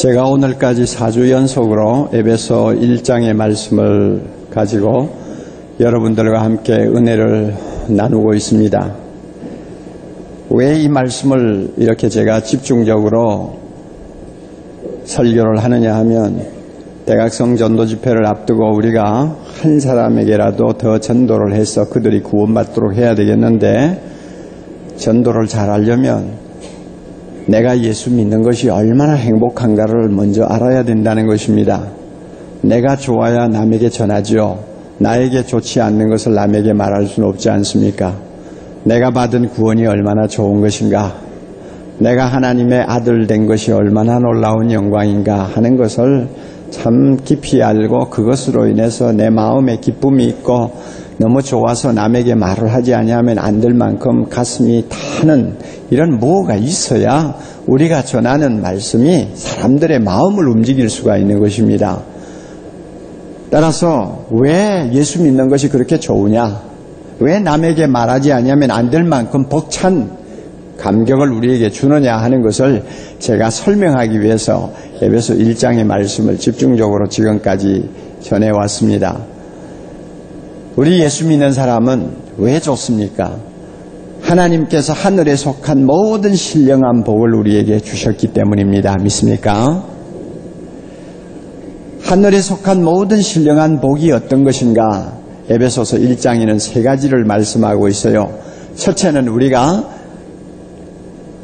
제가 오늘까지 4주 연속으로 에베소 1장의 말씀을 가지고 여러분들과 함께 은혜를 나누고 있습니다. 왜 이 말씀을 이렇게 제가 집중적으로 설교를 하느냐 하면 대각성 전도 집회를 앞두고 우리가 한 사람에게라도 더 전도를 해서 그들이 구원받도록 해야 되겠는데, 전도를 잘 하려면 내가 예수 믿는 것이 얼마나 행복한가를 먼저 알아야 된다는 것입니다. 내가 좋아야 남에게 전하죠. 나에게 좋지 않는 것을 남에게 말할 수는 없지 않습니까? 내가 받은 구원이 얼마나 좋은 것인가, 내가 하나님의 아들 된 것이 얼마나 놀라운 영광인가 하는 것을 참 깊이 알고, 그것으로 인해서 내 마음에 기쁨이 있고 너무 좋아서 남에게 말을 하지 아니하면 안 될 만큼 가슴이 타는 이런 뭐가 있어야 우리가 전하는 말씀이 사람들의 마음을 움직일 수가 있는 것입니다. 따라서 왜 예수 믿는 것이 그렇게 좋으냐, 왜 남에게 말하지 아니하면 안 될 만큼 벅찬 감격을 우리에게 주느냐 하는 것을 제가 설명하기 위해서 에베소 1장의 말씀을 집중적으로 지금까지 전해왔습니다. 우리 예수 믿는 사람은 왜 좋습니까? 하나님께서 하늘에 속한 모든 신령한 복을 우리에게 주셨기 때문입니다. 믿습니까? 하늘에 속한 모든 신령한 복이 어떤 것인가? 에베소서 1장에는 세 가지를 말씀하고 있어요. 첫째는 우리가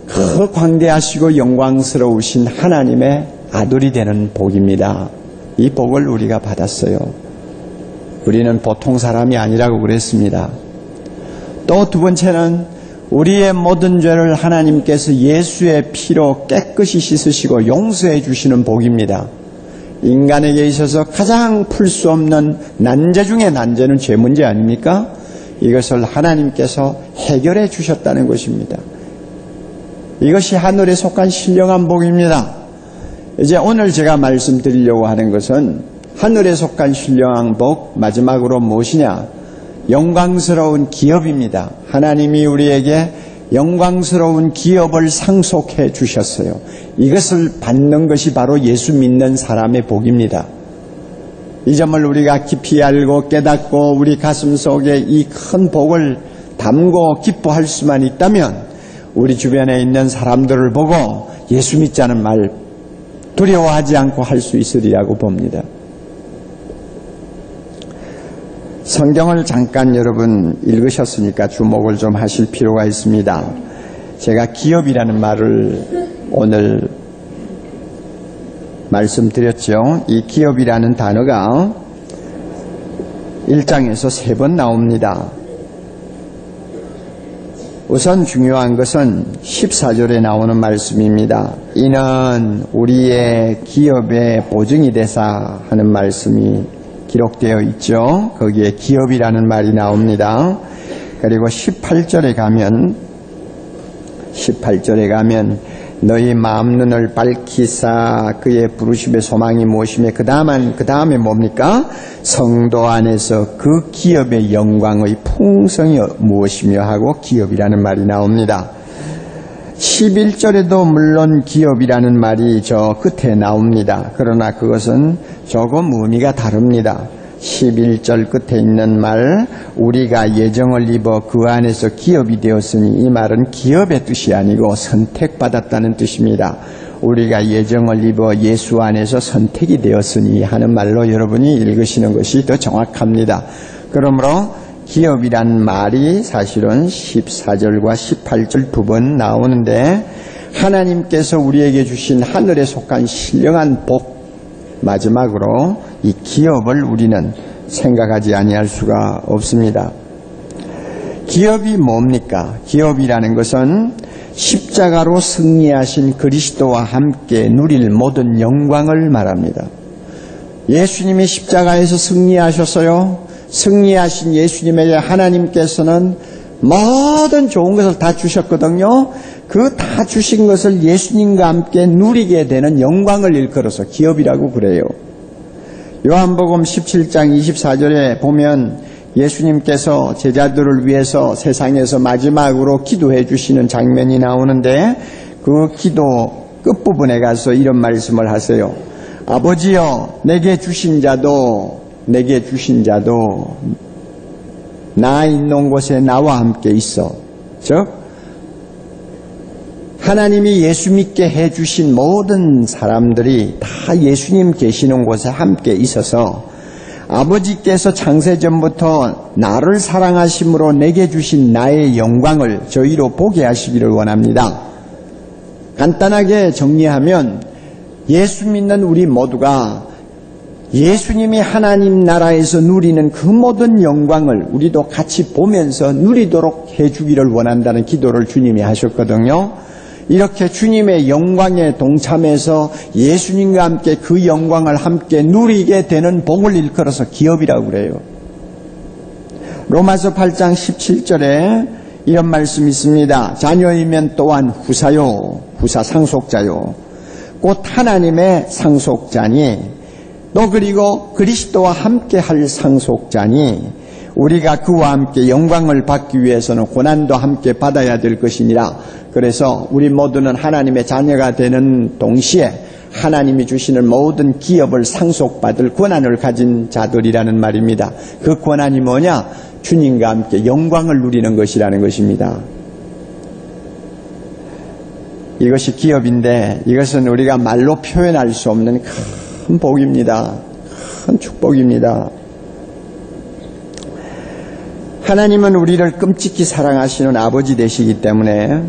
그 광대하시고 영광스러우신 하나님의 아들이 되는 복입니다. 이 복을 우리가 받았어요. 우리는 보통 사람이 아니라고 그랬습니다. 또 두 번째는 우리의 모든 죄를 하나님께서 예수의 피로 깨끗이 씻으시고 용서해 주시는 복입니다. 인간에게 있어서 가장 풀 수 없는 난제 중의 난제는 죄 문제 아닙니까? 이것을 하나님께서 해결해 주셨다는 것입니다. 이것이 하늘에 속한 신령한 복입니다. 이제 오늘 제가 말씀드리려고 하는 것은 하늘에 속한 신령한 복, 마지막으로 무엇이냐? 영광스러운 기업입니다. 하나님이 우리에게 영광스러운 기업을 상속해 주셨어요. 이것을 받는 것이 바로 예수 믿는 사람의 복입니다. 이 점을 우리가 깊이 알고 깨닫고 우리 가슴 속에 이 큰 복을 담고 기뻐할 수만 있다면 우리 주변에 있는 사람들을 보고 예수 믿자는 말 두려워하지 않고 할 수 있으리라고 봅니다. 성경을 잠깐 여러분 읽으셨으니까 주목을 좀 하실 필요가 있습니다. 제가 기업이라는 말을 오늘 말씀드렸죠. 이 기업이라는 단어가 1장에서 3번 나옵니다. 우선 중요한 것은 14절에 나오는 말씀입니다. 이는 우리의 기업의 보증이 되사 하는 말씀이 기록되어 있죠. 거기에 기업이라는 말이 나옵니다. 그리고 18절에 가면 너희 마음 눈을 밝히사 그의 부르심의 소망이 무엇이며 그 다음에 뭡니까? 성도 안에서 그 기업의 영광의 풍성이 무엇이며 하고 기업이라는 말이 나옵니다. 11절에도 물론 기업이라는 말이 저 끝에 나옵니다. 그러나 그것은 조금 의미가 다릅니다. 11절 끝에 있는 말, 우리가 예정을 입어 그 안에서 기업이 되었으니, 이 말은 기업의 뜻이 아니고 선택받았다는 뜻입니다. 우리가 예정을 입어 예수 안에서 선택이 되었으니 하는 말로 여러분이 읽으시는 것이 더 정확합니다. 그러므로 기업이란 말이 사실은 14절과 18절 두 번 나오는데, 하나님께서 우리에게 주신 하늘에 속한 신령한 복, 마지막으로 이 기업을 우리는 생각하지 아니할 수가 없습니다. 기업이 뭡니까? 기업이라는 것은 십자가로 승리하신 그리스도와 함께 누릴 모든 영광을 말합니다. 예수님이 십자가에서 승리하셨어요. 승리하신 예수님에게 하나님께서는 모든 좋은 것을 다 주셨거든요. 그 다 주신 것을 예수님과 함께 누리게 되는 영광을 일컬어서 기업이라고 그래요. 요한복음 17장 24절에 보면 예수님께서 제자들을 위해서 세상에서 마지막으로 기도해 주시는 장면이 나오는데, 그 기도 끝부분에 가서 이런 말씀을 하세요. 아버지여, 내게 주신 자도 나 있는 곳에 나와 함께 있어. 즉 하나님이 예수 믿게 해주신 모든 사람들이 다 예수님 계시는 곳에 함께 있어서 아버지께서 창세전부터 나를 사랑하심으로 내게 주신 나의 영광을 저희로 보게 하시기를 원합니다. 간단하게 정리하면 예수 믿는 우리 모두가 예수님이 하나님 나라에서 누리는 그 모든 영광을 우리도 같이 보면서 누리도록 해주기를 원한다는 기도를 주님이 하셨거든요. 이렇게 주님의 영광에 동참해서 예수님과 함께 그 영광을 함께 누리게 되는 복을 일컬어서 기업이라고 그래요. 로마서 8장 17절에 이런 말씀이 있습니다. 자녀이면 또한 후사요, 후사 상속자요, 곧 하나님의 상속자니 또 그리고 그리스도와 함께 할 상속자니 우리가 그와 함께 영광을 받기 위해서는 고난도 함께 받아야 될 것이니라. 그래서 우리 모두는 하나님의 자녀가 되는 동시에 하나님이 주시는 모든 기업을 상속받을 권한을 가진 자들이라는 말입니다. 그 권한이 뭐냐? 주님과 함께 영광을 누리는 것이라는 것입니다. 이것이 기업인데 이것은 우리가 말로 표현할 수 없는 큰 복입니다. 큰 축복입니다. 하나님은 우리를 끔찍히 사랑하시는 아버지 되시기 때문에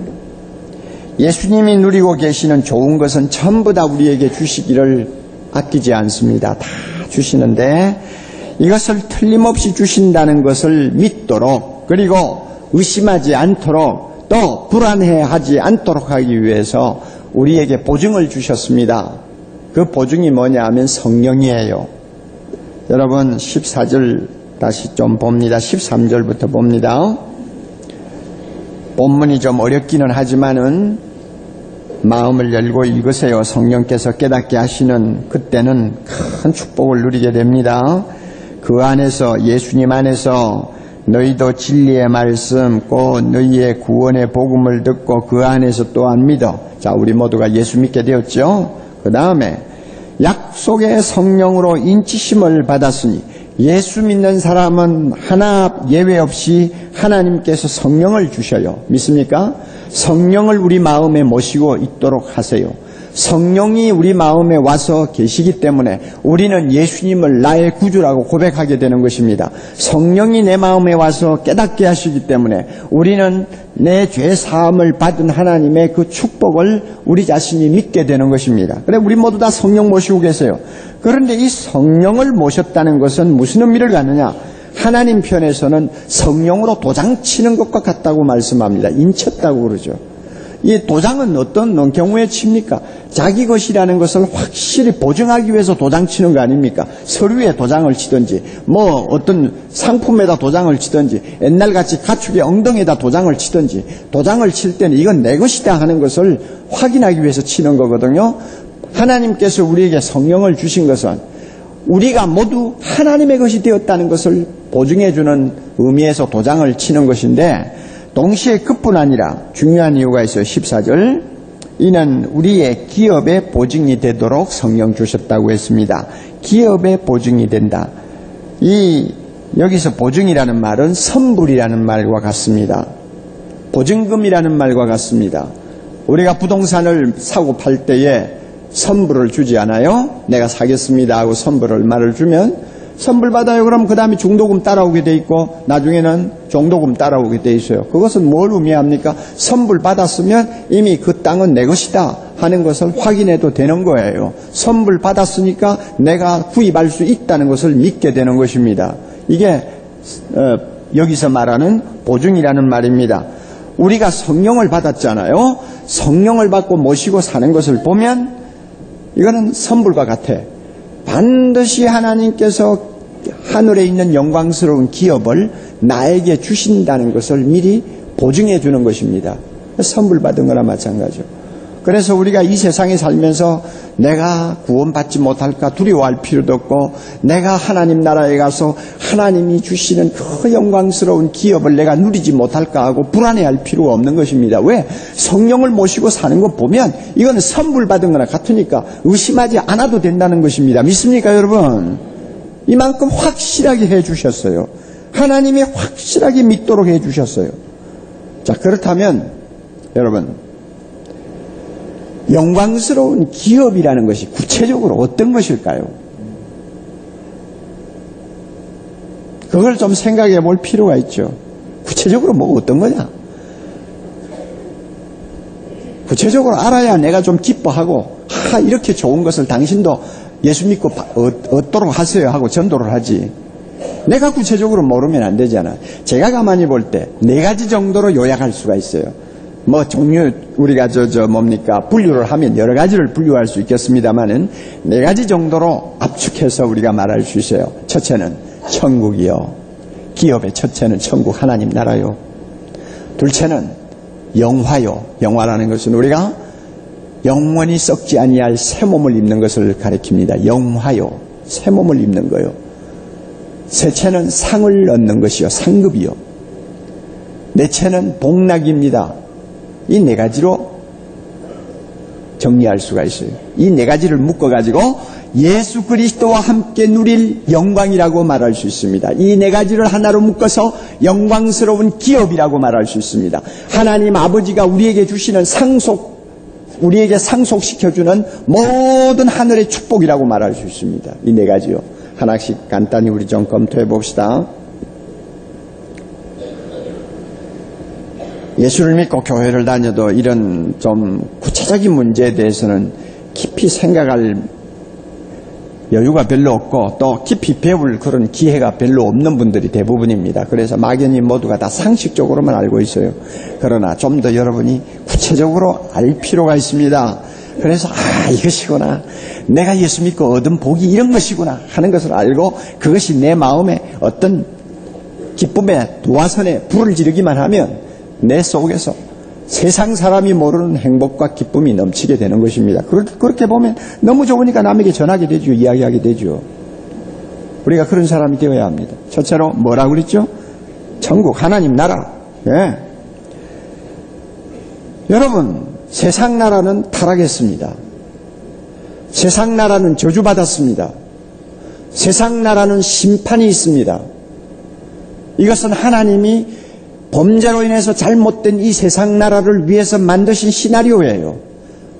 예수님이 누리고 계시는 좋은 것은 전부 다 우리에게 주시기를 아끼지 않습니다. 다 주시는데 이것을 틀림없이 주신다는 것을 믿도록, 그리고 의심하지 않도록, 또 불안해하지 않도록 하기 위해서 우리에게 보증을 주셨습니다. 그 보증이 뭐냐 하면 성령이에요. 여러분 14절 다시 좀 봅니다. 13절부터 봅니다. 본문이 좀 어렵기는 하지만은 마음을 열고 읽으세요. 성령께서 깨닫게 하시는 그때는 큰 축복을 누리게 됩니다. 그 안에서, 예수님 안에서 너희도 진리의 말씀 곧 너희의 구원의 복음을 듣고 그 안에서 또한 믿어. 자, 우리 모두가 예수 믿게 되었죠. 그 다음에 약속의 성령으로 인치심을 받았으니, 예수 믿는 사람은 하나 예외 없이 하나님께서 성령을 주셔요. 믿습니까? 성령을 우리 마음에 모시고 있도록 하세요. 성령이 우리 마음에 와서 계시기 때문에 우리는 예수님을 나의 구주라고 고백하게 되는 것입니다. 성령이 내 마음에 와서 깨닫게 하시기 때문에 우리는 내 죄 사함을 받은 하나님의 그 축복을 우리 자신이 믿게 되는 것입니다. 그래, 우리 모두 다 성령 모시고 계세요. 그런데 이 성령을 모셨다는 것은 무슨 의미를 갖느냐? 하나님 편에서는 성령으로 도장 치는 것과 같다고 말씀합니다. 인쳤다고 그러죠. 이 도장은 어떤 경우에 칩니까? 자기 것이라는 것을 확실히 보증하기 위해서 도장 치는 거 아닙니까? 서류에 도장을 치든지, 뭐 어떤 상품에다 도장을 치든지, 옛날같이 가축의 엉덩이에다 도장을 치든지, 도장을 칠 때는 이건 내 것이다 하는 것을 확인하기 위해서 치는 거거든요. 하나님께서 우리에게 성령을 주신 것은 우리가 모두 하나님의 것이 되었다는 것을 보증해주는 의미에서 도장을 치는 것인데, 동시에 그뿐 아니라 중요한 이유가 있어요. 14절, 이는 우리의 기업의 보증이 되도록 성령 주셨다고 했습니다. 기업의 보증이 된다. 여기서 보증이라는 말은 선불이라는 말과 같습니다. 보증금이라는 말과 같습니다. 우리가 부동산을 사고 팔 때에 선불을 주지 않아요? 내가 사겠습니다 하고 선불 얼마를 주면 선불 받아요. 그럼 그 다음에 중도금 따라오게 돼 있고 나중에는 종도금 따라오게 돼 있어요. 그것은 뭘 의미합니까? 선불 받았으면 이미 그 땅은 내 것이다 하는 것을 확인해도 되는 거예요. 선불 받았으니까 내가 구입할 수 있다는 것을 믿게 되는 것입니다. 이게 여기서 말하는 보증이라는 말입니다. 우리가 성령을 받았잖아요. 성령을 받고 모시고 사는 것을 보면 이거는 선불과 같아. 반드시 하나님께서 하늘에 있는 영광스러운 기업을 나에게 주신다는 것을 미리 보증해 주는 것입니다. 선물 받은 거나 마찬가지죠. 그래서 우리가 이 세상에 살면서 내가 구원받지 못할까 두려워할 필요도 없고, 내가 하나님 나라에 가서 하나님이 주시는 그 영광스러운 기업을 내가 누리지 못할까 하고 불안해할 필요가 없는 것입니다. 왜? 성령을 모시고 사는 것 보면 이건 선물 받은 거나 같으니까 의심하지 않아도 된다는 것입니다. 믿습니까, 여러분? 이만큼 확실하게 해주셨어요. 하나님이 확실하게 믿도록 해주셨어요. 자, 그렇다면 여러분, 영광스러운 기업이라는 것이 구체적으로 어떤 것일까요? 그걸 좀 생각해 볼 필요가 있죠. 구체적으로 뭐 어떤 거냐? 구체적으로 알아야 내가 좀 기뻐하고, 이렇게 좋은 것을 당신도 예수 믿고 얻도록 하세요 하고 전도를 하지. 내가 구체적으로 모르면 안 되잖아. 제가 가만히 볼 때 4가지 정도로 요약할 수가 있어요. 뭐 종류 우리가 분류를 하면 여러 가지를 분류할 수 있겠습니다만은 4가지 정도로 압축해서 우리가 말할 수 있어요. 첫째는 천국이요. 기업의 첫째는 천국 하나님 나라요. 둘째는 영화요. 영화라는 것은 우리가 영원히 썩지 아니할 새 몸을 입는 것을 가리킵니다. 영화요. 새 몸을 입는 거요. 셋째는 상을 얻는 것이요. 상급이요. 넷째는 복락입니다. 이 4가지로 정리할 수가 있어요. 이 4가지를 묶어가지고 예수 그리스도와 함께 누릴 영광이라고 말할 수 있습니다. 이 4가지를 하나로 묶어서 영광스러운 기업이라고 말할 수 있습니다. 하나님 아버지가 우리에게 주시는 우리에게 상속시켜주는 모든 하늘의 축복이라고 말할 수 있습니다. 이 4가지요. 하나씩 간단히 우리 좀 검토해 봅시다. 예수를 믿고 교회를 다녀도 이런 좀 구체적인 문제에 대해서는 깊이 생각할 여유가 별로 없고 또 깊이 배울 그런 기회가 별로 없는 분들이 대부분입니다. 그래서 막연히 모두가 다 상식적으로만 알고 있어요. 그러나 좀 더 여러분이 구체적으로 알 필요가 있습니다. 그래서 이것이구나, 내가 예수 믿고 얻은 복이 이런 것이구나 하는 것을 알고 그것이 내 마음에 어떤 기쁨의 도화선에 불을 지르기만 하면 내 속에서 세상 사람이 모르는 행복과 기쁨이 넘치게 되는 것입니다. 그렇게 보면 너무 좋으니까 남에게 전하게 되죠. 이야기하게 되죠. 우리가 그런 사람이 되어야 합니다. 첫째로 뭐라고 그랬죠? 천국 하나님 나라. 예. 여러분, 세상 나라는 타락했습니다. 세상 나라는 저주받았습니다. 세상 나라는 심판이 있습니다. 이것은 하나님이 범죄로 인해서 잘못된 이 세상 나라를 위해서 만드신 시나리오예요.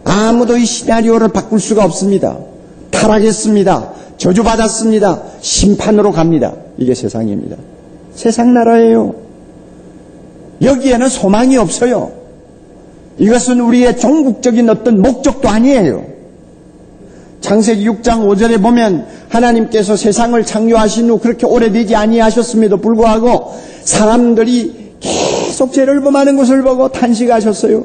아무도 이 시나리오를 바꿀 수가 없습니다. 타락했습니다. 저주받았습니다. 심판으로 갑니다. 이게 세상입니다. 세상 나라예요. 여기에는 소망이 없어요. 이것은 우리의 종국적인 어떤 목적도 아니에요. 창세기 6장 5절에 보면 하나님께서 세상을 창조하신 후 그렇게 오래되지 아니하셨음에도 불구하고 사람들이 계속 죄를 범하는 것을 보고 탄식하셨어요.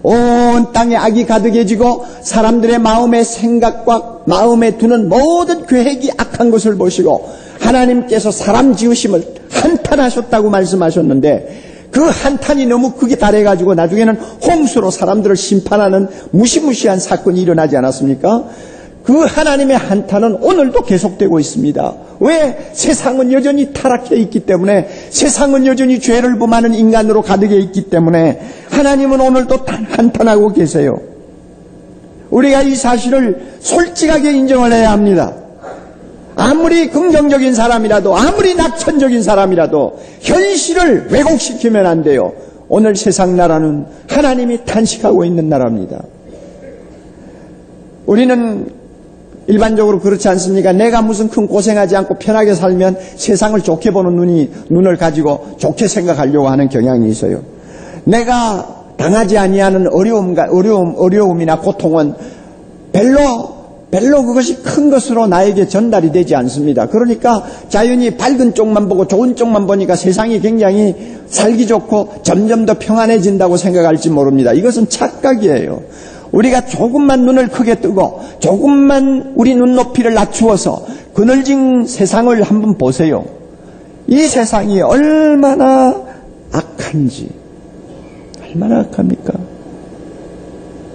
온 땅에 악이 가득해지고 사람들의 마음의 생각과 마음에 두는 모든 계획이 악한 것을 보시고 하나님께서 사람 지으심을 한탄하셨다고 말씀하셨는데 그 한탄이 너무 크게 달해가지고 나중에는 홍수로 사람들을 심판하는 무시무시한 사건이 일어나지 않았습니까? 그 하나님의 한탄은 오늘도 계속되고 있습니다. 왜? 세상은 여전히 타락해 있기 때문에, 세상은 여전히 죄를 범하는 인간으로 가득해 있기 때문에 하나님은 오늘도 한탄하고 계세요. 우리가 이 사실을 솔직하게 인정을 해야 합니다. 아무리 긍정적인 사람이라도, 아무리 낙천적인 사람이라도 현실을 왜곡시키면 안 돼요. 오늘 세상 나라는 하나님이 탄식하고 있는 나라입니다. 우리는 일반적으로 그렇지 않습니까? 내가 무슨 큰 고생하지 않고 편하게 살면 세상을 좋게 보는 눈을 가지고 좋게 생각하려고 하는 경향이 있어요. 내가 당하지 아니하는 어려움이나 고통은 별로 그것이 큰 것으로 나에게 전달이 되지 않습니다. 그러니까 자연히 밝은 쪽만 보고 좋은 쪽만 보니까 세상이 굉장히 살기 좋고 점점 더 평안해진다고 생각할지 모릅니다. 이것은 착각이에요. 우리가 조금만 눈을 크게 뜨고 조금만 우리 눈높이를 낮추어서 그늘진 세상을 한번 보세요. 이 세상이 얼마나 악한지. 얼마나 악합니까?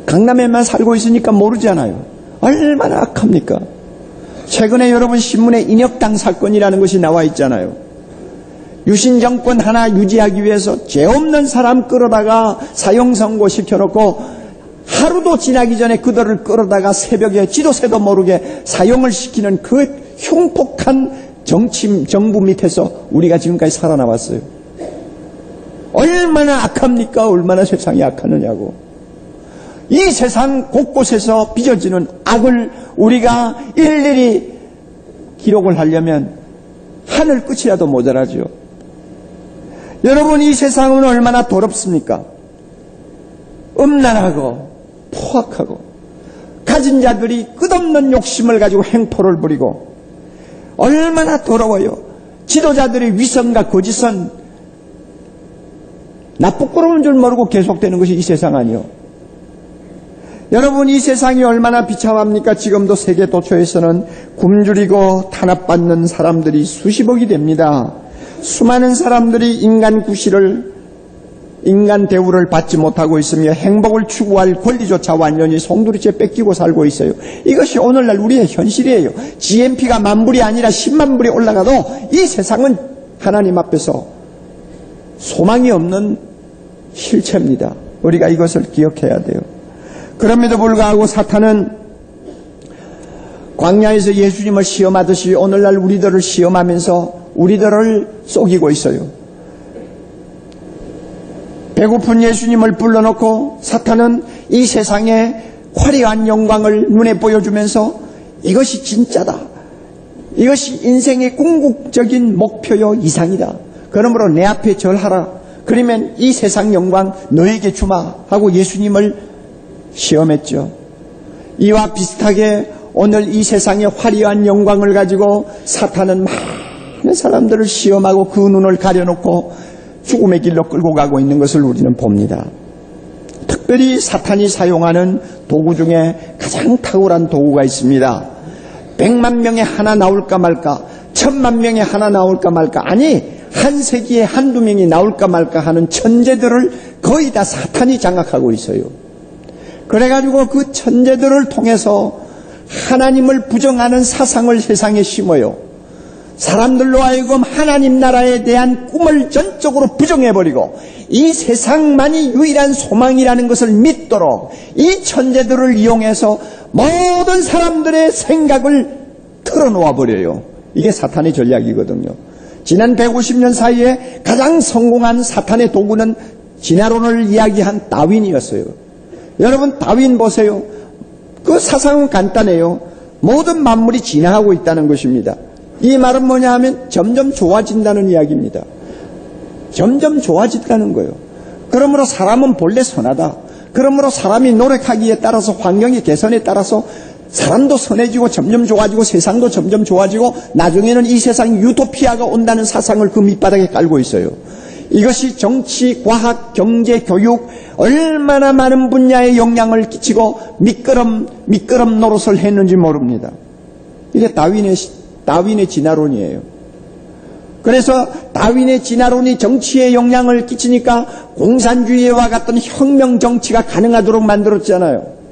강남에만 살고 있으니까 모르잖아요. 얼마나 악합니까? 최근에 여러분 신문에 인혁당 사건이라는 것이 나와 있잖아요. 유신 정권 하나 유지하기 위해서 죄 없는 사람 끌어다가 사형 선고 시켜놓고 하루도 지나기 전에 그들을 끌어다가 새벽에 지도새도 모르게 사형을 시키는 그 흉폭한 정부 밑에서 우리가 지금까지 살아남았어요. 얼마나 악합니까? 얼마나 세상이 악하느냐고. 이 세상 곳곳에서 빚어지는 악을 우리가 일일이 기록을 하려면 하늘 끝이라도 모자라죠. 여러분, 이 세상은 얼마나 더럽습니까? 음란하고 포악하고 가진 자들이 끝없는 욕심을 가지고 행포를 부리고 얼마나 더러워요. 지도자들의 위선과 거짓은 나 부끄러운 줄 모르고 계속되는 것이 이 세상 아니요. 여러분, 이 세상이 얼마나 비참합니까? 지금도 세계 도처에서는 굶주리고 탄압받는 사람들이 수십억이 됩니다. 수많은 사람들이 인간 구실을, 인간 대우를 받지 못하고 있으며 행복을 추구할 권리조차 완전히 송두리째 뺏기고 살고 있어요. 이것이 오늘날 우리의 현실이에요. GNP가 10,000불이 아니라 10만 불이 올라가도 이 세상은 하나님 앞에서 소망이 없는 실체입니다. 우리가 이것을 기억해야 돼요. 그럼에도 불구하고 사탄은 광야에서 예수님을 시험하듯이 오늘날 우리들을 시험하면서 우리들을 속이고 있어요. 배고픈 예수님을 불러놓고 사탄은 이 세상의 화려한 영광을 눈에 보여주면서 이것이 진짜다. 이것이 인생의 궁극적인 목표요 이상이다. 그러므로 내 앞에 절하라. 그러면 이 세상 영광 너에게 주마 하고 예수님을 시험했죠. 이와 비슷하게 오늘 이 세상의 화려한 영광을 가지고 사탄은 많은 사람들을 시험하고 그 눈을 가려놓고 죽음의 길로 끌고 가고 있는 것을 우리는 봅니다. 특별히 사탄이 사용하는 도구 중에 가장 탁월한 도구가 있습니다. 100만 명에 하나 나올까 말까, 1000만 명에 하나 나올까 말까, 아니 한 세기에 한두 명이 나올까 말까 하는 천재들을 거의 다 사탄이 장악하고 있어요. 그래가지고 그 천재들을 통해서 하나님을 부정하는 사상을 세상에 심어요. 사람들로 하여금 하나님 나라에 대한 꿈을 전적으로 부정해버리고 이 세상만이 유일한 소망이라는 것을 믿도록 이 천재들을 이용해서 모든 사람들의 생각을 털어놓아 버려요. 이게 사탄의 전략이거든요. 지난 150년 사이에 가장 성공한 사탄의 도구는 진화론을 이야기한 다윈이었어요. 여러분, 다윈 보세요. 그 사상은 간단해요. 모든 만물이 진화하고 있다는 것입니다. 이 말은 뭐냐 하면 점점 좋아진다는 이야기입니다. 점점 좋아진다는 거예요. 그러므로 사람은 본래 선하다. 그러므로 사람이 노력하기에 따라서 환경의 개선에 따라서 사람도 선해지고 점점 좋아지고 세상도 점점 좋아지고 나중에는 이 세상 유토피아가 온다는 사상을 그 밑바닥에 깔고 있어요. 이것이 정치, 과학, 경제, 교육 얼마나 많은 분야에 영향을 끼치고 미끄럼 노릇을 했는지 모릅니다. 이게 다윈의 진화론이에요. 그래서 다윈의 진화론이 정치에 영향을 끼치니까 공산주의와 같은 혁명 정치가 가능하도록 만들었잖아요.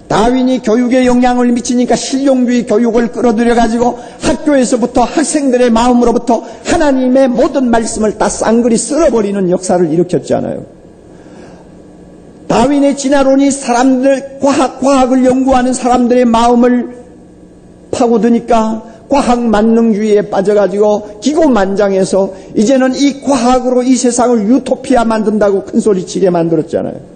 다윈이 교육에 영향을 미치니까 실용주의 교육을 끌어들여가지고 학교에서부터 학생들의 마음으로부터 하나님의 모든 말씀을 다 쌍그리 쓸어버리는 역사를 일으켰잖아요. 다윈의 진화론이 사람들, 과학을 연구하는 사람들의 마음을 파고드니까 과학 만능주의에 빠져가지고 기고만장해서 이제는 이 과학으로 이 세상을 유토피아 만든다고 큰소리치게 만들었잖아요.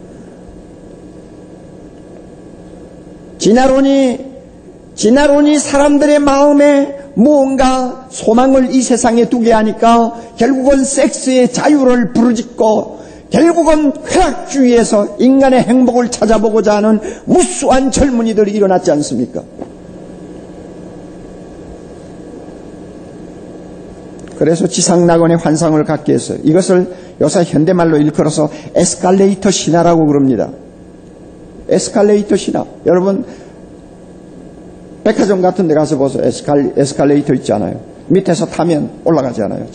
진화론이 사람들의 마음에 무언가 소망을 이 세상에 두게 하니까 결국은 섹스의 자유를 부르짖고 결국은 쾌락주의에서 인간의 행복을 찾아보고자 하는 무수한 젊은이들이 일어났지 않습니까? 그래서 지상낙원의 환상을 갖게 했어요. 이것을 요새 현대말로 일컬어서 에스컬레이터 신화라고 그럽니다. 에스컬레이터 신화. 여러분 백화점 같은 데 가서 보세요. 에스컬레이터 있잖아요. 밑에서 타면 올라가지 않아요.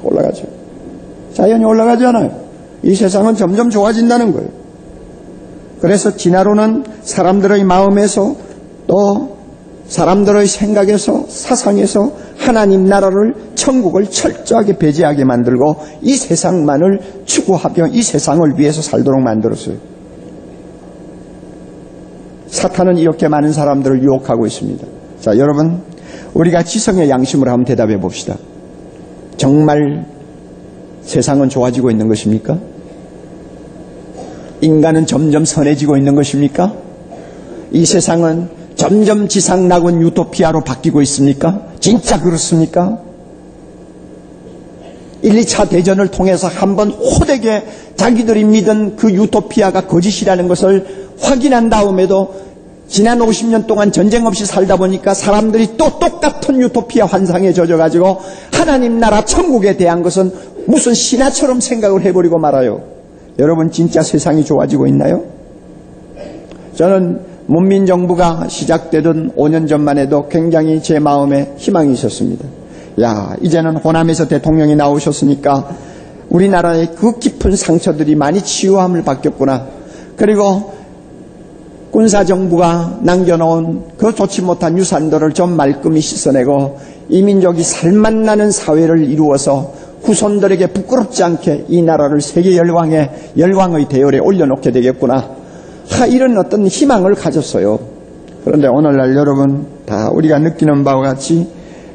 올라가죠. 자연히 올라가지 않아요. 이 세상은 점점 좋아진다는 거예요. 그래서 진화론은 사람들의 마음에서 또 사람들의 생각에서 사상에서 하나님 나라를 천국을 철저하게 배제하게 만들고 이 세상만을 추구하며 이 세상을 위해서 살도록 만들었어요. 사탄은 이렇게 많은 사람들을 유혹하고 있습니다. 자, 여러분, 우리가 지성의 양심으로 한번 대답해 봅시다. 정말 세상은 좋아지고 있는 것입니까? 인간은 점점 선해지고 있는 것입니까? 이 세상은 점점 지상낙원 유토피아로 바뀌고 있습니까? 진짜 그렇습니까? 1, 2차 대전을 통해서 한번 호되게 자기들이 믿은 그 유토피아가 거짓이라는 것을 확인한 다음에도 지난 50년 동안 전쟁 없이 살다 보니까 사람들이 또 똑같은 유토피아 환상에 젖어가지고 하나님 나라 천국에 대한 것은 무슨 신화처럼 생각을 해버리고 말아요. 여러분, 진짜 세상이 좋아지고 있나요? 저는 문민정부가 시작되던 5년 전만 해도 굉장히 제 마음에 희망이 있었습니다. 야, 이제는 호남에서 대통령이 나오셨으니까 우리나라의 그 깊은 상처들이 많이 치유함을 받겠구나. 그리고 군사정부가 남겨놓은 그 좋지 못한 유산들을 좀 말끔히 씻어내고 이 민족이 살맛나는 사회를 이루어서 후손들에게 부끄럽지 않게 이 나라를 세계 열왕의 대열에 올려놓게 되겠구나. 이런 어떤 희망을 가졌어요. 그런데 오늘날 여러분, 다 우리가 느끼는 바와 같이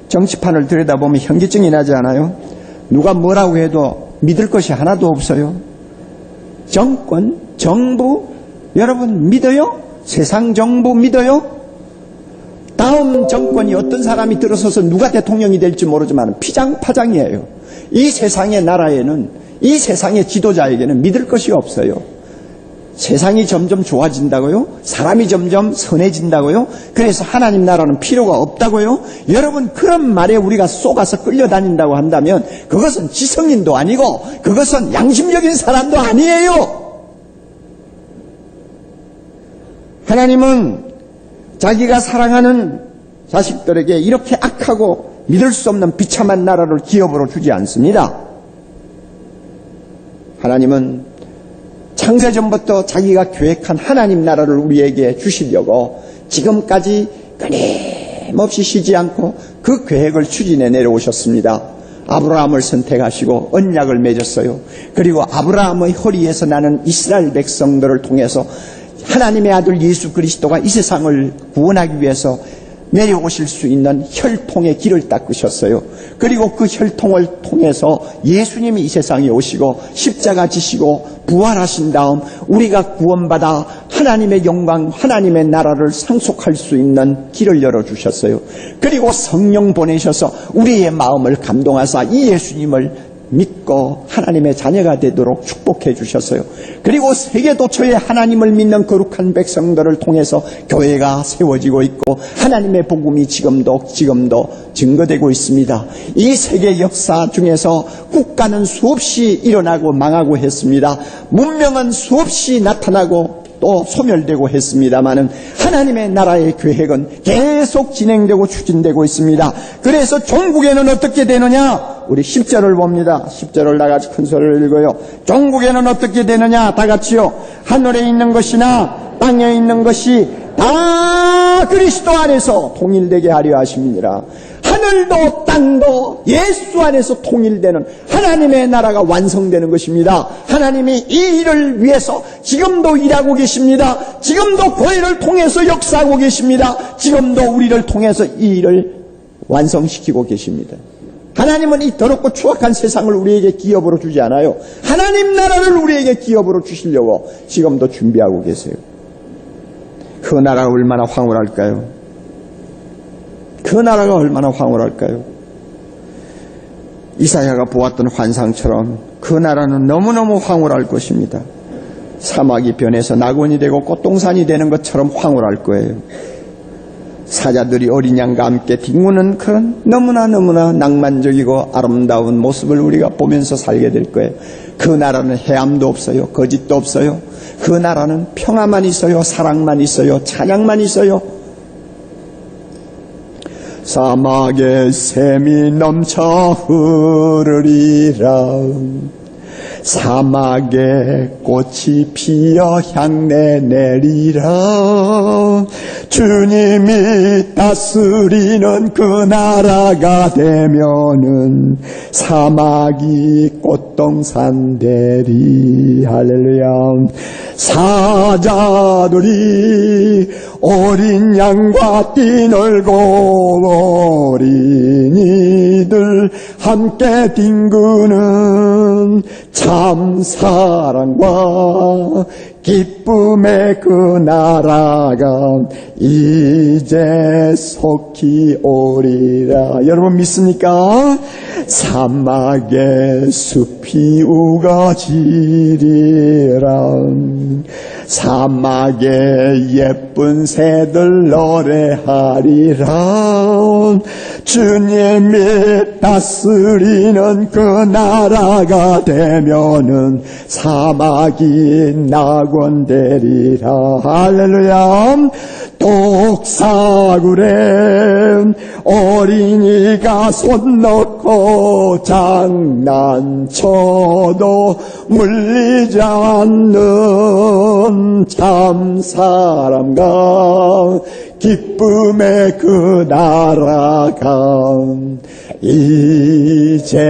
정치판을 들여다보면 현기증이 나지 않아요? 누가 뭐라고 해도 믿을 것이 하나도 없어요. 정권, 정부, 여러분 믿어요? 세상 정부 믿어요? 다음 정권이 어떤 사람이 들어서서 누가 대통령이 될지 모르지만 피장파장이에요. 이 세상의 나라에는, 이 세상의 지도자에게는 믿을 것이 없어요. 세상이 점점 좋아진다고요? 사람이 점점 선해진다고요? 그래서 하나님 나라는 필요가 없다고요? 여러분, 그런 말에 우리가 속아서 끌려다닌다고 한다면 그것은 지성인도 아니고 그것은 양심적인 사람도 아니에요. 하나님은 자기가 사랑하는 자식들에게 이렇게 악하고 믿을 수 없는 비참한 나라를 기업으로 주지 않습니다. 하나님은 창세전부터 자기가 계획한 하나님 나라를 우리에게 주시려고 지금까지 끊임없이 쉬지 않고 그 계획을 추진해 내려오셨습니다. 아브라함을 선택하시고 언약을 맺었어요. 그리고 아브라함의 허리에서 나는 이스라엘 백성들을 통해서 하나님의 아들 예수 그리스도가 이 세상을 구원하기 위해서 내려오실 수 있는 혈통의 길을 닦으셨어요. 그리고 그 혈통을 통해서 예수님이 이 세상에 오시고 십자가 지시고 부활하신 다음 우리가 구원받아 하나님의 영광, 하나님의 나라를 상속할 수 있는 길을 열어주셨어요. 그리고 성령 보내셔서 우리의 마음을 감동하사 이 예수님을 믿고 하나님의 자녀가 되도록 축복해 주셨어요. 그리고 세계 도처에 하나님을 믿는 거룩한 백성들을 통해서 교회가 세워지고 있고 하나님의 복음이 지금도 증거되고 있습니다. 이 세계 역사 중에서 국가는 수없이 일어나고 망하고 했습니다. 문명은 수없이 나타나고 또 소멸되고 했습니다마는 하나님의 나라의 계획은 계속 진행되고 추진되고 있습니다. 그래서 종국에는 어떻게 되느냐? 우리 10절을 봅니다. 10절을 다같이 큰 소리를 읽어요. 종국에는 어떻게 되느냐? 다같이요. 하늘에 있는 것이나 땅에 있는 것이 다 그리스도 안에서 통일되게 하려 하심이니라. 하늘도 땅도 예수 안에서 통일되는 하나님의 나라가 완성되는 것입니다. 하나님이 이 일을 위해서 지금도 일하고 계십니다. 지금도 교회를 통해서 역사하고 계십니다. 지금도 우리를 통해서 이 일을 완성시키고 계십니다. 하나님은 이 더럽고 추악한 세상을 우리에게 기업으로 주지 않아요. 하나님 나라를 우리에게 기업으로 주시려고 지금도 준비하고 계세요. 그 나라가 얼마나 황홀할까요? 그 나라가 얼마나 황홀할까요? 이사야가 보았던 환상처럼 그 나라는 너무너무 황홀할 것입니다. 사막이 변해서 낙원이 되고 꽃동산이 되는 것처럼 황홀할 거예요. 사자들이 어린 양과 함께 뒹구는 그런 너무나 낭만적이고 아름다운 모습을 우리가 보면서 살게 될 거예요. 그 나라는 해함도 없어요. 거짓도 없어요. 그 나라는 평화만 있어요. 사랑만 있어요. 찬양만 있어요. 사막에 샘이 넘쳐 흐르리라. 사막에 꽃이 피어 향내 내리라. 주님이 다스리는 그 나라가 되면은 사막이 꽃동산 되리. 할렐루야. 사자들이 어린 양과 띠놀고 어린이들 함께 뒹구는 참 사랑과 기쁨의 그 나라가 이제 속히 오리라. 여러분 믿습니까? 사막에 숲이 우거지리라. 사막에 예쁜 새들 노래하리라. 주님이 다스리는 그 나라가 되면은 사막이 낙원되리라. 할렐루야. 독사굴에 어린이가 손 넣고 장난쳐도 물리지 않는 참 사람과 기쁨의 그 나라가 이제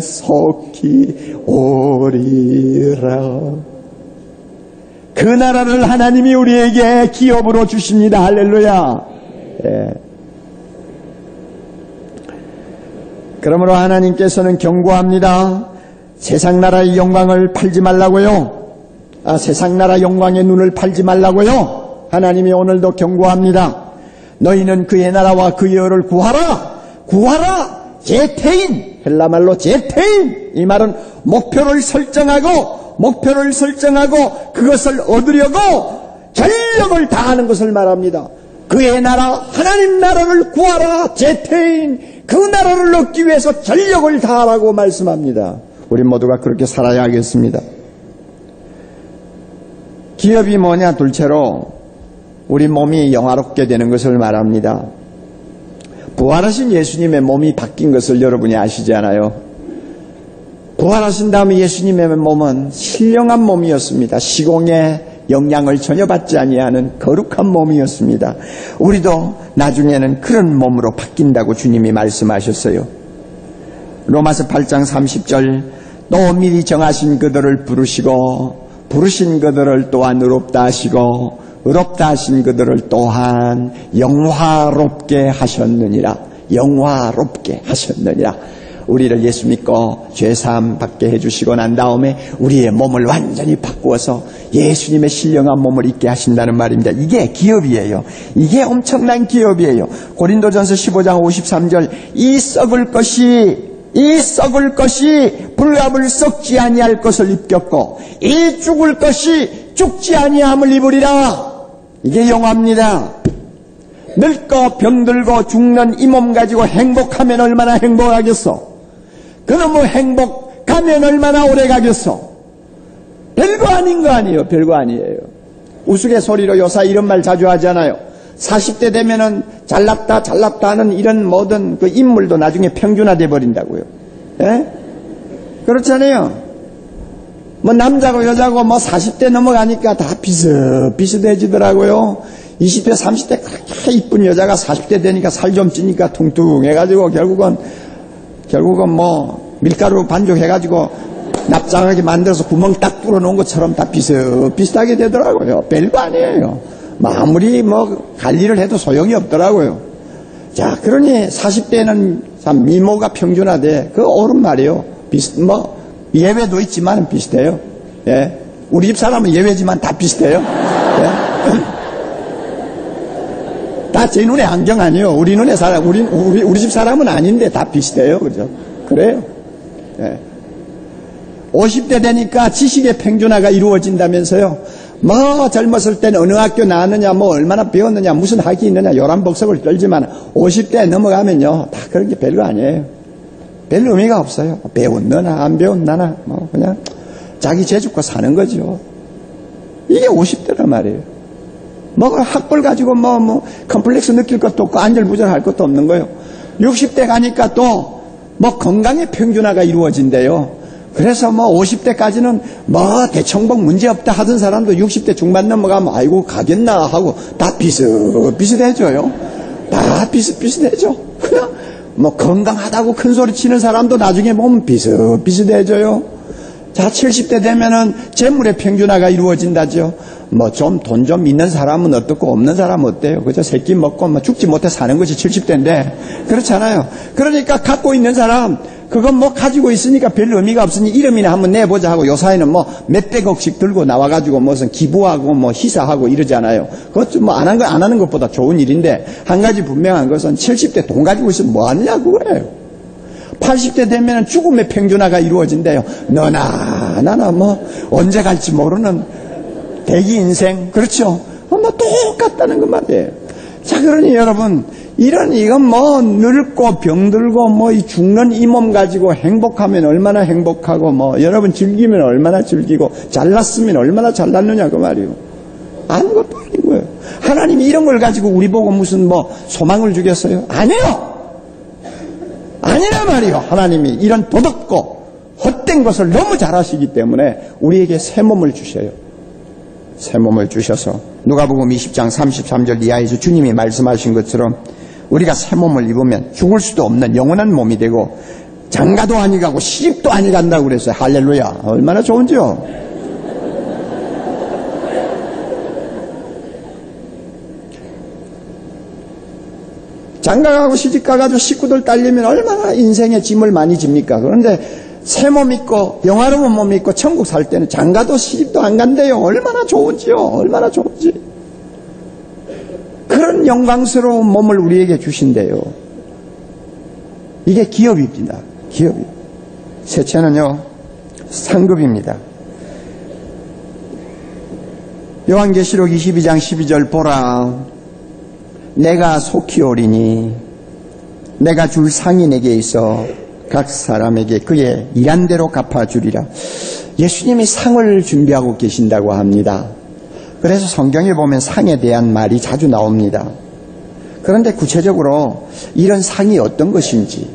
속히 오리라. 그 나라를 하나님이 우리에게 기업으로 주십니다. 할렐루야. 예. 그러므로 하나님께서는 경고합니다. 세상 나라의 영광을 팔지 말라고요. 세상 나라 영광의 눈을 팔지 말라고요. 하나님이 오늘도 경고합니다. 너희는 그의 나라와 그의 의를 구하라. 구하라. 제태인. 헬라말로 제태인. 이 말은 목표를 설정하고 그것을 얻으려고 전력을 다하는 것을 말합니다. 그의 나라, 하나님 나라를 구하라. 제태인. 그 나라를 얻기 위해서 전력을 다하라고 말씀합니다. 우리 모두가 그렇게 살아야 하겠습니다. 기업이 뭐냐? 둘째로 우리 몸이 영화롭게 되는 것을 말합니다. 부활하신 예수님의 몸이 바뀐 것을 여러분이 아시지 않아요? 부활하신 다음에 예수님의 몸은 신령한 몸이었습니다. 시공의 영향을 전혀 받지 아니하는 거룩한 몸이었습니다. 우리도 나중에는 그런 몸으로 바뀐다고 주님이 말씀하셨어요. 로마서 8장 30절 또 미리 정하신 그들을 부르신 그들을 또한 의롭다 하시고 의롭다 하신 그들을 또한 영화롭게 하셨느니라. 영화롭게 하셨느니라. 우리를 예수 믿고 죄사함 받게 해주시고 난 다음에 우리의 몸을 완전히 바꾸어서 예수님의 신령한 몸을 입게 하신다는 말입니다. 이게 기업이에요. 이게 엄청난 기업이에요. 고린도전서 15장 53절 이 썩을 것이 불갑을 썩지 아니할 것을 입겼고 이 죽을 것이 죽지 아니함을 입으리라. 이게 영화입니다. 늙고 병들고 죽는 이 몸 가지고 행복하면 얼마나 행복하겠어. 그놈의 행복하면 얼마나 오래 가겠어. 별거 아닌 거 아니에요. 별거 아니에요. 우스갯소리로 요사 이런 말 자주 하잖아요. 40대 되면은 잘났다 하는 이런 모든 그 인물도 나중에 평준화돼 버린다고요. 예? 그렇잖아요. 뭐 남자고 여자고 뭐 40대 넘어가니까 다 비슷비슷해지더라고요. 20대 30대 그렇게 이쁜 여자가 40대 되니까 살 좀 찌니까 퉁퉁해가지고 결국은 뭐 밀가루 반죽해가지고 납작하게 만들어서 구멍 딱 뚫어놓은 것처럼 다 비슷하게 되더라고요. 별거 아니에요. 아무리 뭐 관리를 해도 소용이 없더라고요. 자, 그러니 40대는 참 미모가 평준화돼. 그거 옳은 말이에요. 예외도 있지만 비슷해요. 예. 우리 집 사람은 예외지만 다 비슷해요. 예. 다 제 눈에 안경 아니에요. 우리 눈에 우리 집 사람은 아닌데 다 비슷해요. 그죠? 그래요. 예. 50대 되니까 지식의 평준화가 이루어진다면서요. 뭐 젊었을 때는 어느 학교 나왔느냐, 뭐 얼마나 배웠느냐, 무슨 학위 있느냐, 요란복석을 떨지만 50대 넘어가면요, 다 그런 게 별거 아니에요. 별 의미가 없어요. 배웠느나 안 배웠느나 뭐 그냥 자기 재주껏 사는 거죠. 이게 50대란 말이에요. 뭐 학벌 가지고 뭐 컴플렉스 느낄 것도 없고 안절부절할 것도 없는 거예요. 60대 가니까 또 뭐 건강의 평준화가 이루어진대요. 그래서 뭐 50대까지는 뭐 대청복 문제없다 하던 사람도 60대 중반 넘어가면 아이고 가겠나 하고 다 비슷비슷해져요. 다 비슷비슷해져. 그냥 뭐 건강하다고 큰 소리 치는 사람도 나중에 보면 비슷비슷해져요. 자, 70대 되면은 재물의 평준화가 이루어진다죠. 뭐 돈 좀 있는 사람은 어떻고 없는 사람은 어때요? 그죠? 새끼 먹고 뭐 죽지 못해 사는 것이 70대인데 그렇잖아요. 그러니까 갖고 있는 사람 그건 뭐 가지고 있으니까 별 의미가 없으니 이름이나 한번 내보자 하고 요사이는 뭐 몇백억씩 들고 나와가지고 무슨 기부하고 뭐 희사하고 이러잖아요. 그것도 뭐 안 하는 것보다 좋은 일인데 한 가지 분명한 것은 70대 돈 가지고 있으면 뭐 하느냐고 그래요. 80대 되면은 죽음의 평준화가 이루어진대요. 너나 나나 뭐 언제 갈지 모르는 대기 인생. 그렇죠? 뭐 똑같다는 그 말이에요. 자, 그러니 여러분 이건 뭐 늙고 병들고 뭐 이 죽는 이 몸 가지고 행복하면 얼마나 행복하고 뭐 여러분 즐기면 얼마나 즐기고 잘났으면 얼마나 잘났느냐 그 말이에요. 아무것도 아닌 거예요. 하나님이 이런 걸 가지고 우리 보고 무슨 뭐 소망을 주겠어요? 아니요. 아니란 말이요. 하나님이 이런 도덕고 헛된 것을 너무 잘하시기 때문에 우리에게 새 몸을 주셔요. 새 몸을 주셔서 누가복음 20장 33절 이하에서 주님이 말씀하신 것처럼 우리가 새 몸을 입으면 죽을 수도 없는 영원한 몸이 되고 장가도 아니 가고 시집도 아니 간다고 그랬어요. 할렐루야. 얼마나 좋은지요. 장가가고 시집가가지고 식구들 딸리면 얼마나 인생의 짐을 많이 집니까? 그런데 새 몸 있고 영화로운 몸 있고 천국 살 때는 장가도 시집도 안 간대요. 얼마나 좋은지요. 얼마나 좋은지. 그런 영광스러운 몸을 우리에게 주신대요. 이게 기업입니다. 기업이. 셋째는요, 상급입니다. 요한계시록 22장 12절 보라. 내가 속히 오리니 내가 줄 상이 내게 있어 각 사람에게 그의 일한 대로 갚아주리라. 예수님이 상을 준비하고 계신다고 합니다. 그래서 성경에 보면 상에 대한 말이 자주 나옵니다. 그런데 구체적으로 이런 상이 어떤 것인지,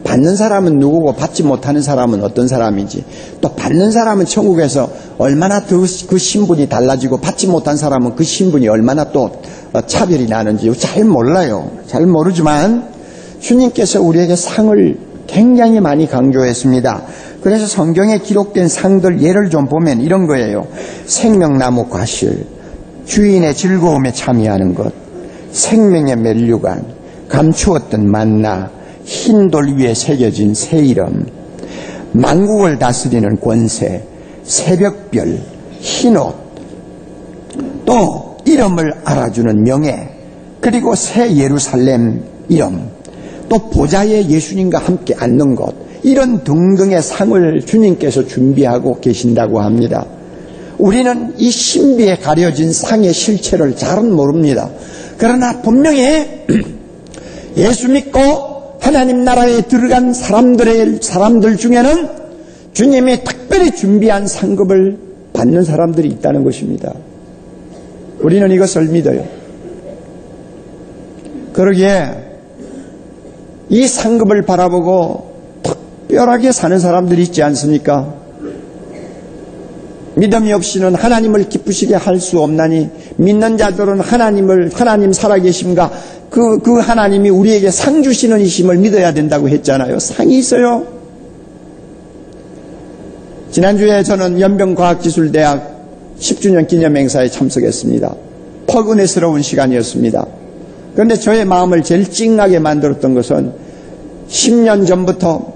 받는 사람은 누구고 받지 못하는 사람은 어떤 사람인지, 또 받는 사람은 천국에서 얼마나 그 신분이 달라지고 받지 못한 사람은 그 신분이 얼마나 또 차별이 나는지 잘 몰라요. 잘 모르지만 주님께서 우리에게 상을 굉장히 많이 강조했습니다. 그래서 성경에 기록된 상들 예를 좀 보면 이런 거예요. 생명나무 과실, 주인의 즐거움에 참여하는 것, 생명의 면류관, 감추었던 만나, 흰 돌 위에 새겨진 새 이름, 만국을 다스리는 권세, 새벽별, 흰옷, 또 이름을 알아주는 명예, 그리고 새 예루살렘 이름, 또 보좌에 예수님과 함께 앉는 것, 이런 등등의 상을 주님께서 준비하고 계신다고 합니다. 우리는 이 신비에 가려진 상의 실체를 잘은 모릅니다. 그러나 분명히 예수 믿고 하나님 나라에 들어간 사람들 중에는 주님이 특별히 준비한 상급을 받는 사람들이 있다는 것입니다. 우리는 이것을 믿어요. 그러기에 이 상급을 바라보고 특별하게 사는 사람들이 있지 않습니까? 믿음이 없이는 하나님을 기쁘시게 할 수 없나니 믿는 자들은 하나님 살아계심과 그 하나님이 우리에게 상 주시는 이심을 믿어야 된다고 했잖아요. 상이 있어요. 지난주에 저는 연변과학기술대학 10주년 기념행사에 참석했습니다. 퍽은혜스러운 시간이었습니다. 그런데 저의 마음을 제일 찡하게 만들었던 것은 10년 전부터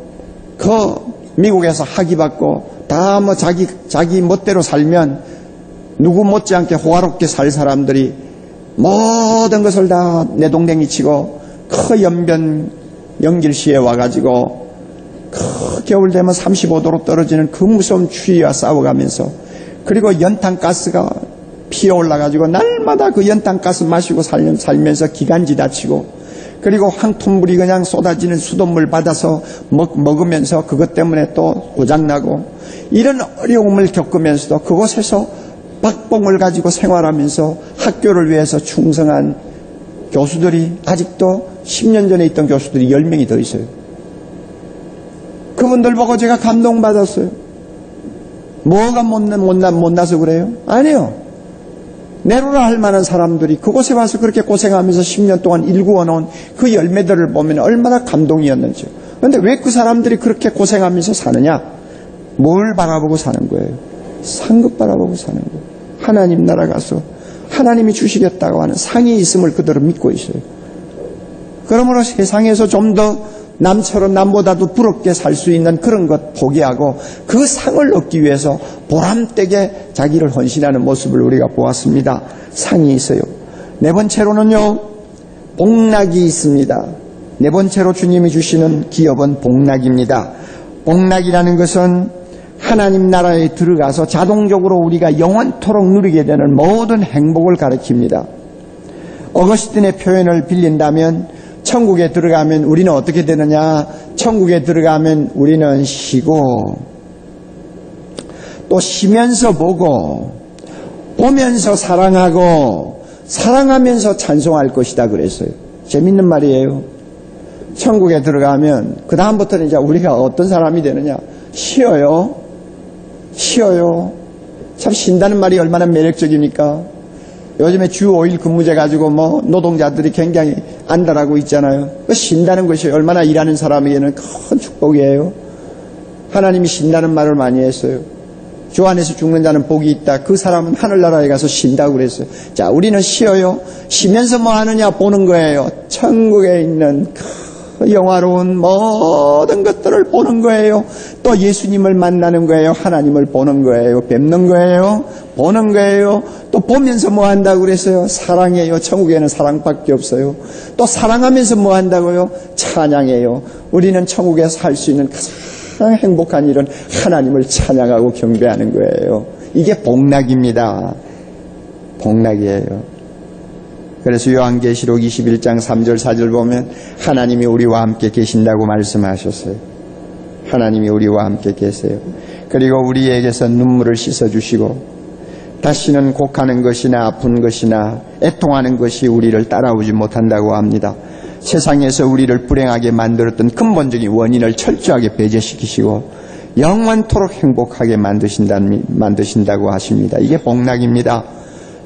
그 미국에서 학위받고 다 뭐 자기 멋대로 살면 누구 못지않게 호화롭게 살 사람들이 모든 것을 다 내동댕이 치고 그 연변 영길시에 와가지고 그 겨울 되면 35도로 떨어지는 그 무서운 추위와 싸워가면서, 그리고 연탄가스가 피어올라가지고 날마다 그 연탄가스 마시고 살면서 기관지 다치고, 그리고 황토물이 그냥 쏟아지는 수돗물 받아서 먹으면서 그것 때문에 또 고장나고, 이런 어려움을 겪으면서도 그곳에서 박봉을 가지고 생활하면서 학교를 위해서 충성한 교수들이 아직도 10년 전에 있던 교수들이 10명이 더 있어요. 그분들 보고 제가 감동받았어요. 뭐가 못나서 그래요? 아니요. 내로라 할 만한 사람들이 그곳에 와서 그렇게 고생하면서 10년 동안 일구어놓은 그 열매들을 보면 얼마나 감동이었는지. 그런데 왜 그 사람들이 그렇게 고생하면서 사느냐? 뭘 바라보고 사는 거예요? 상급 바라보고 사는 거예요. 하나님 나라 가서 하나님이 주시겠다고 하는 상이 있음을 그대로 믿고 있어요. 그러므로 세상에서 좀 더 남처럼 남보다도 부럽게 살 수 있는 그런 것 포기하고 그 상을 얻기 위해서 보람되게 자기를 헌신하는 모습을 우리가 보았습니다. 상이 있어요. 네 번째로는요, 복락이 있습니다. 네 번째로 주님이 주시는 기업은 복락입니다. 복락이라는 것은 하나님 나라에 들어가서 자동적으로 우리가 영원토록 누리게 되는 모든 행복을 가리킵니다. 어거스틴의 표현을 빌린다면 천국에 들어가면 우리는 어떻게 되느냐? 천국에 들어가면 우리는 쉬고 또 쉬면서 보고 보면서 사랑하고 사랑하면서 찬송할 것이다 그랬어요. 재밌는 말이에요. 천국에 들어가면 그 다음부터는 이제 우리가 어떤 사람이 되느냐? 쉬어요. 쉬어요. 참 쉰다는 말이 얼마나 매력적입니까? 요즘에 주 5일 근무제 가지고 노동자들이 굉장히 안달하고 있잖아요. 쉰다는 것이 얼마나 일하는 사람에게는 큰 축복이에요. 하나님이 쉰다는 말을 많이 했어요. 주 안에서 죽는 자는 복이 있다. 그 사람은 하늘나라에 가서 쉰다고 그랬어요. 자, 우리는 쉬어요. 쉬면서 뭐 하느냐? 보는 거예요. 천국에 있는 영화로운 모든 것들을 보는 거예요. 또 예수님을 만나는 거예요. 하나님을 보는 거예요. 뵙는 거예요. 보는 거예요. 또 보면서 뭐 한다고 그랬어요? 사랑해요. 천국에는 사랑밖에 없어요. 또 사랑하면서 뭐 한다고요? 찬양해요. 우리는 천국에서 할 수 있는 가장 행복한 일은 하나님을 찬양하고 경배하는 거예요. 이게 복락입니다. 복락이에요. 그래서 요한계시록 21장 3절 4절 보면 하나님이 우리와 함께 계신다고 말씀하셨어요. 하나님이 우리와 함께 계세요. 그리고 우리에게서 눈물을 씻어주시고 다시는 곡하는 것이나 아픈 것이나 애통하는 것이 우리를 따라오지 못한다고 합니다. 세상에서 우리를 불행하게 만들었던 근본적인 원인을 철저하게 배제시키시고 영원토록 행복하게 만드신다고 하십니다. 이게 복락입니다.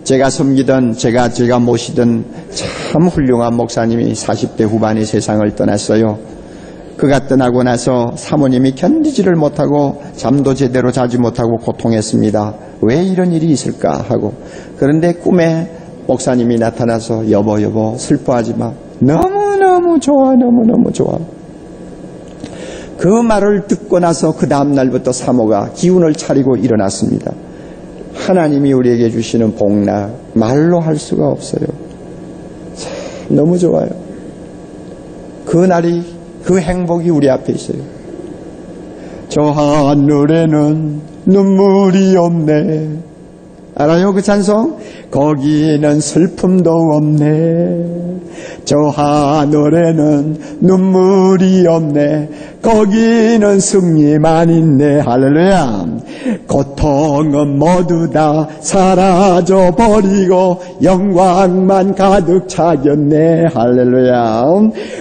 제가 섬기던 제가 모시던 참 훌륭한 목사님이 40대 후반에 세상을 떠났어요. 그가 떠나고 나서 사모님이 견디지를 못하고 잠도 제대로 자지 못하고 고통했습니다. 왜 이런 일이 있을까 하고. 그런데 꿈에 목사님이 나타나서 여보 슬퍼하지 마. 너무너무 좋아. 너무너무 좋아. 그 말을 듣고 나서 그 다음 날부터 사모가 기운을 차리고 일어났습니다. 하나님이 우리에게 주시는 복락 말로 할 수가 없어요. 참 너무 좋아요. 그 행복이 우리 앞에 있어요. 저 하늘에는 눈물이 없네. 알아요 그 찬송? 거기는 슬픔도 없네. 저 하늘에는 눈물이 없네. 거기는 승리만 있네. 할렐루야. 고통은 모두 다 사라져버리고 영광만 가득 차겠네. 할렐루야.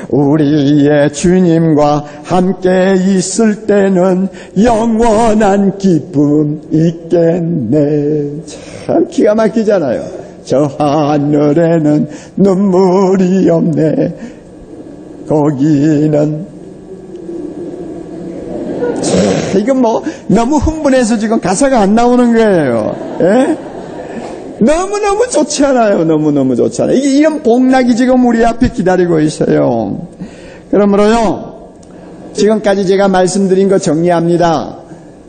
우리의 주님과 함께 있을 때는 영원한 기쁨 있겠네. 참 기가 막히잖아요. 저 하늘에는 눈물이 없네. 거기는 이건 너무 흥분해서 지금 가사가 안 나오는 거예요. 예? 너무너무 좋지 않아요. 너무너무 좋지 않아요. 이런 복락이 지금 우리 앞에 기다리고 있어요. 그러므로요, 지금까지 제가 말씀드린 거 정리합니다.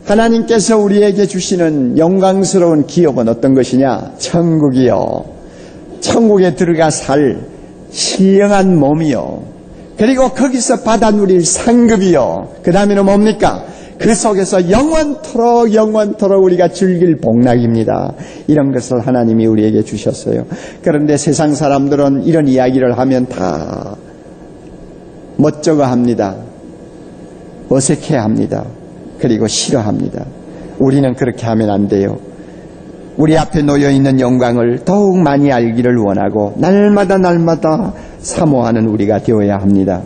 하나님께서 우리에게 주시는 영광스러운 기업은 어떤 것이냐? 천국이요. 천국에 들어가 살 신령한 몸이요. 그리고 거기서 받아 누릴 상급이요. 그 다음에는 뭡니까? 그 속에서 영원토록 우리가 즐길 복락입니다. 이런 것을 하나님이 우리에게 주셨어요. 그런데 세상 사람들은 이런 이야기를 하면 다 멋쩍어합니다. 어색해합니다. 그리고 싫어합니다. 우리는 그렇게 하면 안 돼요. 우리 앞에 놓여있는 영광을 더욱 많이 알기를 원하고 날마다 사모하는 우리가 되어야 합니다.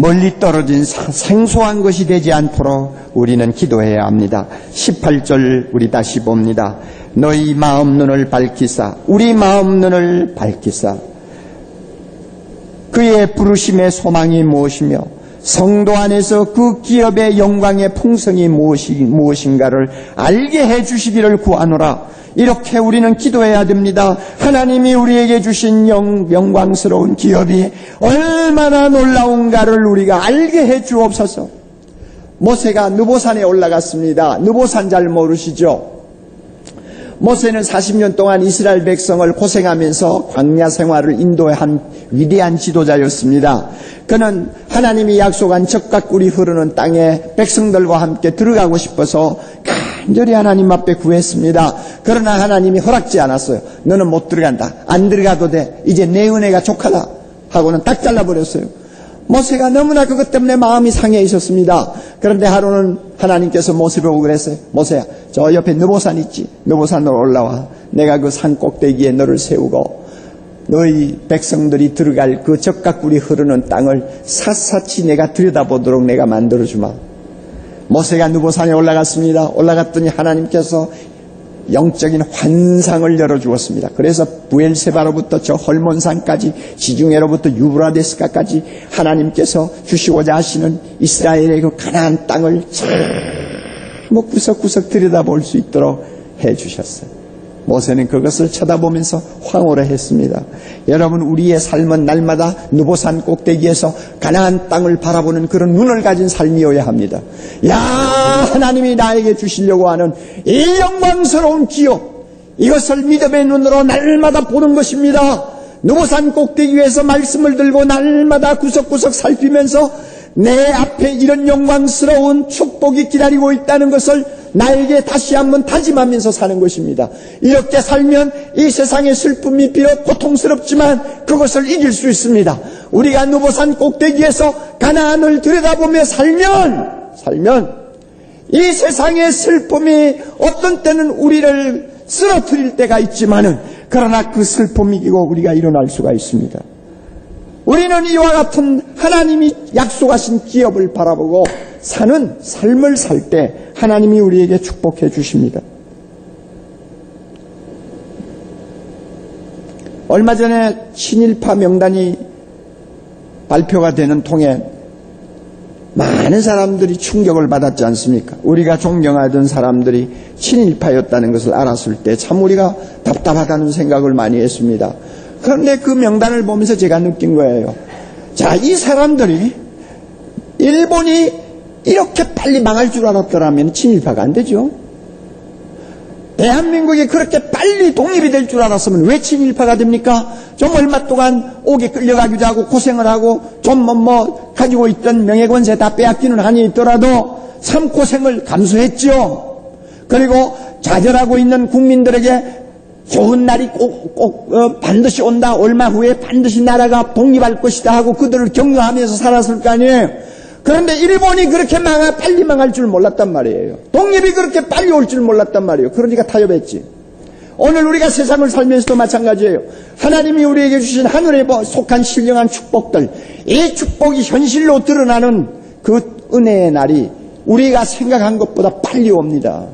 멀리 떨어진 생소한 것이 되지 않도록 우리는 기도해야 합니다. 18절 우리 다시 봅니다. 너희 마음 눈을 밝히사, 우리 마음 눈을 밝히사, 그의 부르심의 소망이 무엇이며 성도 안에서 그 기업의 영광의 풍성이 무엇인가를 알게 해주시기를 구하노라. 이렇게 우리는 기도해야 됩니다. 하나님이 우리에게 주신 영광스러운 기업이 얼마나 놀라운가를 우리가 알게 해 주옵소서. 모세가 느보산에 올라갔습니다. 느보산 잘 모르시죠? 모세는 40년 동안 이스라엘 백성을 고생하면서 광야 생활을 인도한 위대한 지도자였습니다. 그는 하나님이 약속한 적과 꿀이 흐르는 땅에 백성들과 함께 들어가고 싶어서 간절히 하나님 앞에 구했습니다. 그러나 하나님이 허락지 않았어요. 너는 못 들어간다. 안 들어가도 돼. 이제 내 은혜가 족하다 하고는 딱 잘라버렸어요. 모세가 너무나 그것 때문에 마음이 상해 있었습니다. 그런데 하루는 하나님께서 모세 보고 그랬어요. 모세야, 저 옆에 느보산 있지? 느보산으로 올라와. 내가 그 산 꼭대기에 너를 세우고 너희 백성들이 들어갈 그 적과 꿀이 흐르는 땅을 샅샅이 내가 들여다보도록 내가 만들어주마. 모세가 느보산에 올라갔습니다. 올라갔더니 하나님께서 영적인 환상을 열어주었습니다. 그래서 부엘세바로부터 저 헐몬산까지, 지중해로부터 유브라데스가까지 하나님께서 주시고자 하시는 이스라엘의 그 가나안 땅을 전부 구석구석 들여다볼 수 있도록 해주셨어요. 모세는 그것을 쳐다보면서 황홀해 했습니다. 여러분, 우리의 삶은 날마다 느보산 꼭대기에서 가나안 땅을 바라보는 그런 눈을 가진 삶이어야 합니다. 야, 하나님이 나에게 주시려고 하는 이 영광스러운 기업, 이것을 믿음의 눈으로 날마다 보는 것입니다. 느보산 꼭대기 위에서 말씀을 들고 날마다 구석구석 살피면서 내 앞에 이런 영광스러운 축복이 기다리고 있다는 것을 나에게 다시 한번 다짐하면서 사는 것입니다. 이렇게 살면 이 세상의 슬픔이 비록 고통스럽지만 그것을 이길 수 있습니다. 우리가 느보산 꼭대기에서 가나안을 들여다보며 살면 이 세상의 슬픔이 어떤 때는 우리를 쓰러뜨릴 때가 있지만은 그러나 그 슬픔이 이기고 우리가 일어날 수가 있습니다. 우리는 이와 같은 하나님이 약속하신 기업을 바라보고 사는 삶을 살 때 하나님이 우리에게 축복해 주십니다. 얼마 전에 친일파 명단이 발표가 되는 통에 많은 사람들이 충격을 받았지 않습니까? 우리가 존경하던 사람들이 친일파였다는 것을 알았을 때 참 우리가 답답하다는 생각을 많이 했습니다. 그런데 그 명단을 보면서 제가 느낀 거예요. 자, 이 사람들이 일본이 이렇게 빨리 망할 줄 알았더라면 친일파가 안 되죠. 대한민국이 그렇게 빨리 독립이 될 줄 알았으면 왜 친일파가 됩니까? 좀 얼마 동안 옥에 끌려가기도 하고 고생을 하고 좀 가지고 있던 명예권세 다 빼앗기는 한이 있더라도 참 고생을 감수했죠. 그리고 좌절하고 있는 국민들에게 좋은 날이 꼭 반드시 온다. 얼마 후에 반드시 나라가 독립할 것이다 하고 그들을 격려하면서 살았을 거 아니에요. 그런데 일본이 그렇게 빨리 망할 줄 몰랐단 말이에요. 독립이 그렇게 빨리 올 줄 몰랐단 말이에요. 그러니까 타협했지. 오늘 우리가 세상을 살면서도 마찬가지예요. 하나님이 우리에게 주신 하늘에 속한 신령한 축복들, 이 축복이 현실로 드러나는 그 은혜의 날이 우리가 생각한 것보다 빨리 옵니다.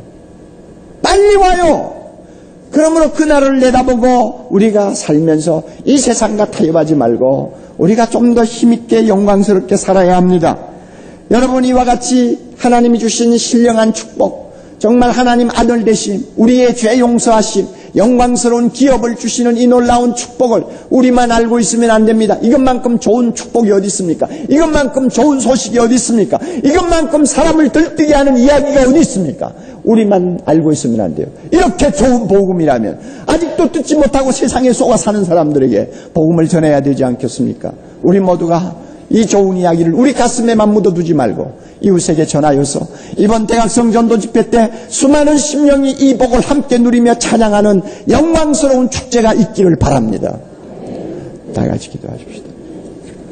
빨리 와요. 그러므로 그날을 내다보고 우리가 살면서 이 세상과 타협하지 말고 우리가 좀 더 힘있게 영광스럽게 살아야 합니다. 여러분, 이와 같이 하나님이 주신 신령한 축복, 정말 하나님 아들 되심, 우리의 죄 용서하심, 영광스러운 기업을 주시는 이 놀라운 축복을 우리만 알고 있으면 안 됩니다. 이것만큼 좋은 축복이 어디 있습니까? 이것만큼 좋은 소식이 어디 있습니까? 이것만큼 사람을 들뜨게 하는 이야기가 어디 있습니까? 우리만 알고 있으면 안 돼요. 이렇게 좋은 복음이라면 아직도 듣지 못하고 세상에 속아 사는 사람들에게 복음을 전해야 되지 않겠습니까? 우리 모두가 이 좋은 이야기를 우리 가슴에만 묻어두지 말고 이웃에게 전하여서 이번 대각성 전도 집회 때 수많은 심령이 이 복을 함께 누리며 찬양하는 영광스러운 축제가 있기를 바랍니다. 다 같이 기도하십시다.